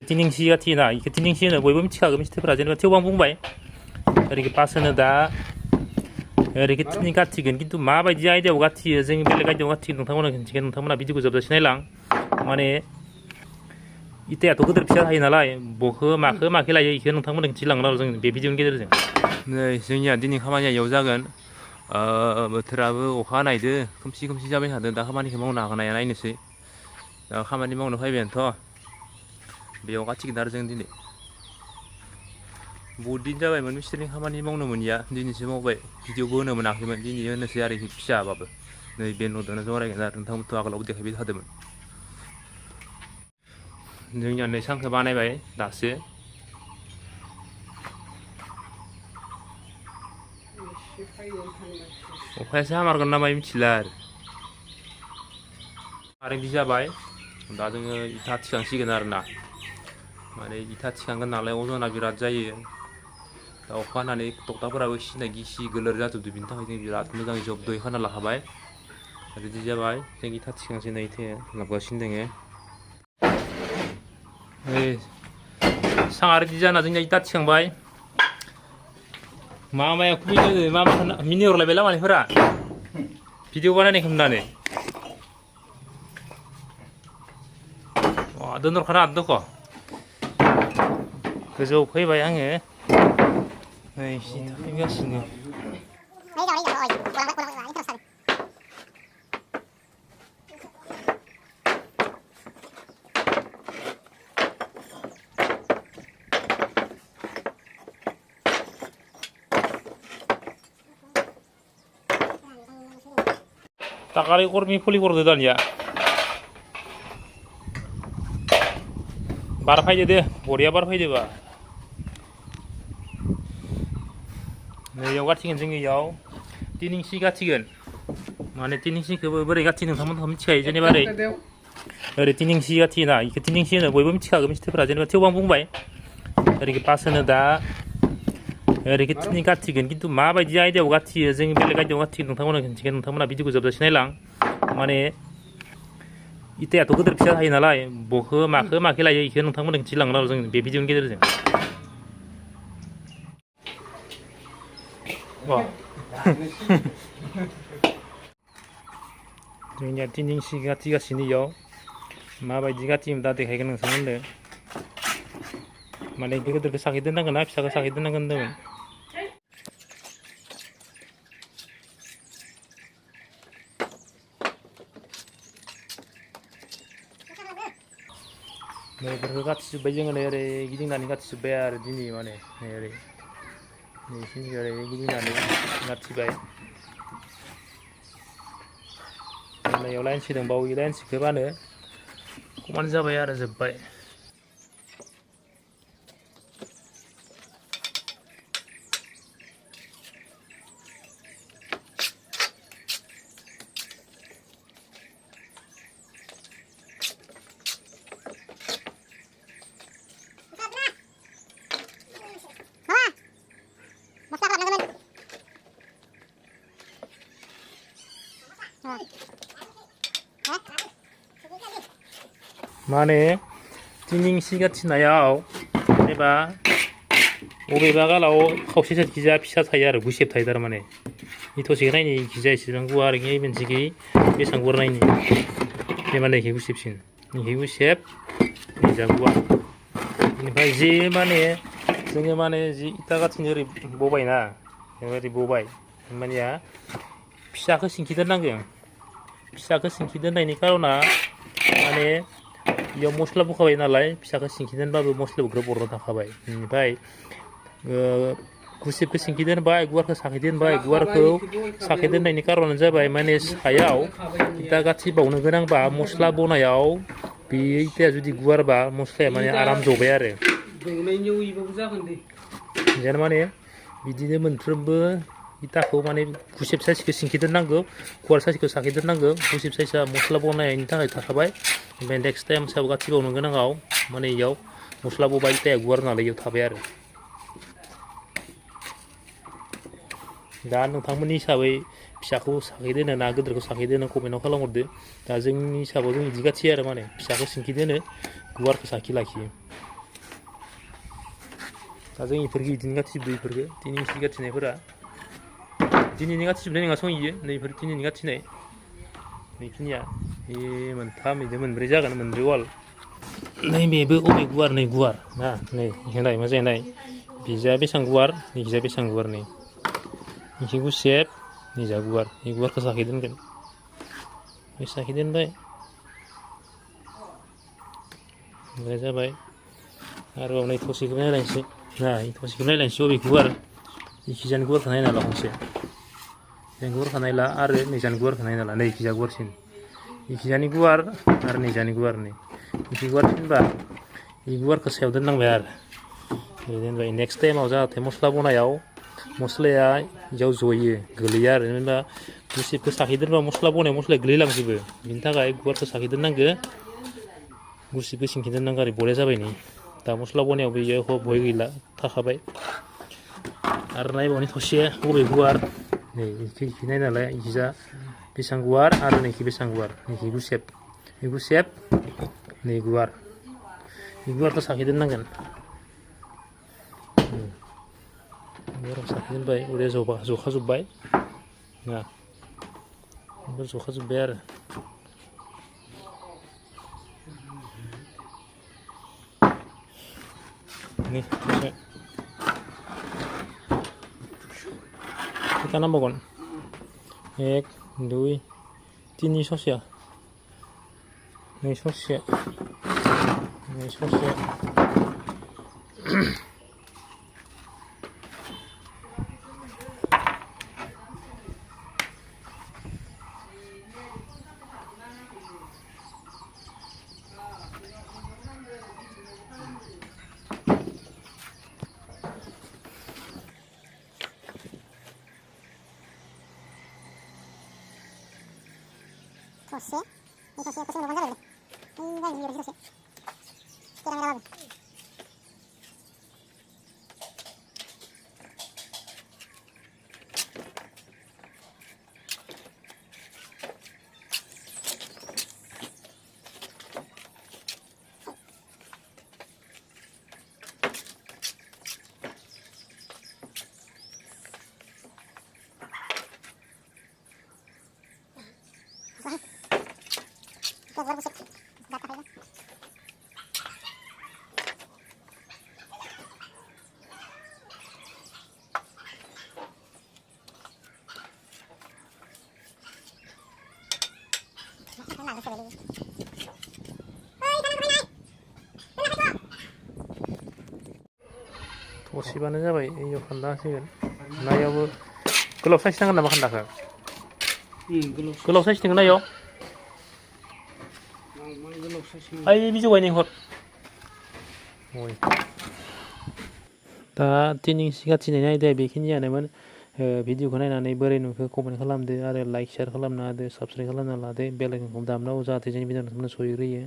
디닝시 같이나 이게 디닝시는 뭐 미치가 미스트브라 제가 태우방 봉바이 이렇게 빠스는 다 이렇게 디닝 같이 근기도 마바지 아이디어 같이 जों बेलेग आयदायाव 같이 नोंथांमोना खिन्थिगोन नोंथांमोना भिडिअखौ जोबजासिम नायलां माने इटायाथ' गोदोर फिसा थायो नालाय बखो माखो लायो इखो नोंथांमोना खिन्थिलांगोन आरो जों बे भिडिअनि गेजेरजों नै जोंनिया दिनै खामानिया इयाव जागोन बोथोराबो अखा हानायदो खोमसि जाबाय थादों दा खामानिखौ मावनो हागोन ना नायनोसै दा खामानि मावनो फैबायानोथ' बेयाव गाथिगोन आरो जों दिनै बहुद दिन जाबायमोन मिस्ट्रिनि खामानि मावनो मोनिया दिनैसो मावबाय भिडिअबो होनो मोनाखैमोन दिनै होनोसै आरो फिसाबाबो नै बे न'दोनो जरायगोन आरो नोंथांमोनथ' आगोलावबो देखायबाय थादोंमोन जोंनिया नै सांखौ बानायबाय दासो अखायासो हामारगोन ना माय मिथिला आरो बिदि जाबाय दा जोङो इथा थिखांसिगोन आरो ना माने इथा थिखांगोन नालाय अजना बिराद जायो दा अखा हानानै तक्ताफोराबो सिनाय गिसि गोलोर जाजोबदों बिनि थाखाय जों बिराद मोजाङै जबद'यै खाना लाखाबाय रेडि जाबाय जों इथा थिखांसै नै इथाया लाबोगासिनो दोङो साङा रेडि जाना जोंनिया इथा थिखांबाय मामाया खुबैदों मामा मिनिहरलायबाय लामानिफोरा भिडिअ बानायनायखौ नुनानै दोनहरखाना दख' गोजौआव फैबाय आङो नै इथा फैगासिनो दाखालि कर्मी फुलि हरदो दानिया बार फैदो दे बरिया बार फैदोबा नैयाव गाथिगोन जों इयाव तिनिंसि गाथिगोन माने तिनिंसिखौबो बोरै गाथियो नोंथांमोनहा मिथिखायो जेनेबा ओरै तिनिंसि गाथियोना इखो तिनिंसि होनो बयबो मिथिखागौ मिस्ट्रिफोरा जेनेबा थेवबो आं बुंबाय ओरैखो पास होनो दा ओरैखो तिनिं गाथिगोन खिन्थु माबायदि आयदायाव गाथियो जों बेलेग आयदायाव गाथियो नोंथांमोना खिन्थिगोन नोंथांमोना भिडिअखौ जोबजासिम नायलां माने इटायाथ' गोदोर फिसा थायो नालाय बखो माखो लायो इखो नोंथांमोना खिन्थिलांगोन आरो जों बे भिडिअनि गेजेरजों जोंनिया तिनिंसि गाथिगासिनो इयाव माबायदि गाथियो दा देखायगोन नोंथांमोननो माने बे गोदोरखौ साखै दोननांगोन ना फिसाखौ साखै दोननांगोन होनदोंमोन नैफोरखौ गाथिजोब्बाय जोङो नै ओरै गिदिंनानै गाथिजोब्बाय आरो दिनै माने नै ओरै नैखिनिखौ ओरै गिदिंनानै गाथिबाय नैयाव लाइनसे दंबावो इ लाइनसेखौ बानो खमान जाबाय आरो जोब्बाय माने तिनिंसि गाथिनायाव जेनेबा बबेबा गालाव खावसे साइडखिजा फिसा थायो आरो गुसेब थायो थारमाने इ थसेखौ नायनि इखिजा एसेबां गुवार इखि मोनसेखि बेसेबां गुवार नायनि जेनेबा नैखि गुसेबसिन इखि गुसेब इजा गुवार बेनिफ्राय जि माने जोङो माने जि इटा गाथिनो ओरै बबायना ओरै बबाय मानिया फिसाखौ सिंखि दोननांगौ फिसाखौ सिंखि दोननायनि कारना माने इयाव मस्ला बुखाबाय नालाय फिसाखौ सिंखि दोनबाबो मस्लाबो ग्रोब बरनो थाखाबाय बेनिफ्राय गुसेबखौ सिंखि दोनबाय गुवारखौ साखै दोनबाय गुवारखौ साखै दोननायनि कारनानो जाबाय माने सायाव इटा गाथिबावनो गोनांबा मस्ला बनायाव बे इटाया जुदि गुवारबा मस्लाया माने आराम जबाय आरो जेन माने बिदिनो मोनफ्रोमबो इटाखौ माने गुसेब साइजखौ सिंखि दोननांगौ गुवार साइजखौ साखै दोननांगौ गुसेब साइजआ मस्ला बनायनि थाखाय थाखाबाय ओमफ्राय नेक्स्ट टाइम सायाव गाथिबावनो गोनाङाव माने इयाव मस्ला बबाय इटाया गुवार नालाय इयाव थाबाय आरो दा नोंथांमोननि हिसाबै फिसाखौ साखै दोनो ना गिदिरखौ साखै दोनो कमेन्टआव खालामहरदो दा जोंनि हिसाबाव जों इदि गाथियो आरो माने फिसाखौ सिंखि दोनो गुवारखौ साखि लाखियो दा जों इफोरखो इदिनो गाथिजोबदो इफोरखो तिनिं सि गाथिनायफोरा दिनैनि गाथिजोबनाय नङा सं इयो नैफोर दिनैनि गाथिनाय बेखिनिया बे मोनथाम बिदि मोनब्रै जागोन मोनब्रै वाल नैबेबो अबे गुवार नै गुवार ना नै इखो नाय मोजाङै नाय बिजा बेसां गुवार नैखिजा बेसां गुवार नै इखि गुसेब नैजा गुवार इ गुवारखौ साखै दोनगोन बे साखै दोनबाय ओमफ्राय जाबाय आरोबाव नै थसेखौ नायलायनोसै ना इ थसेखौ नायलायनोसै अबे गुवार इखिजानि गुवारखौ नायना ला खनसे बे गुवारखौ नायला आरो नैजानि गुवारखौ नायना ला नै इखिजा गुवारसिन इखिजानि गुवार आरो नैजानि गुवार नै इखि गुवारसिनबा इ गुवारखौ सायाव दोननांबाय आरो ओरै दोनबाय नेक्स्ट टाइमाव जाहाथे मस्ला बनायाव मस्लाया इयाव जयो गोलैया आरो जेनेबा गुसेबखौ साखै दोनबा मस्ला बनायाव मस्लाया गोलैलांजोबो बिनि थाखाय गुवारखौ साखै दोननांगो गुसेबखौ सिंखि दोननांगौ आरो बरिया जाबाय नै दा मस्ला बनायावबो इयो बय गैला थाखाबाय आरो नायबावनि थसे बबे गुवार नै इखि नायनालाय इखिजा बेसां गुवार आरो नैखि बेसां गुवार नैखि गुसेब नै गुवार इ गुवारखौ साखै दोननांगोन गुवाराव साखै दोनबाय बरिया जखाजोब्बाय ना बेफोर जखाजोब्बाय आरो नै थसे खैथा नांबावगोन 1 2 3 ससेया नै ससे थसे 이 थसे थसे उनाव जाबाय इ गायनि इबायदि थसे केरामेरा लाबो Buat busuk, gak tahu ya. थसेबानो जाबाय इयाव खान्दा होसिगोन नायावबो गोलाव साइज नांगोन नामा खान्दाखौ गोलाव साइज दङ ना इयाव ओइ बिजौ गायनाय हर दा तिनिं सि गाथिनायनि आयदाया बेखिनियानोमोन भिडिअखौ नायनानै बोरै नुखो कमेन्ट खालामदो आरो लाइक शेयार खालामना होदो साबस्क्राइब खालामना लादो बेल आइकनखौ दामना हो जाहाथे जोंनि भिडिअ' नोंथांमोननो सहैग्रोयो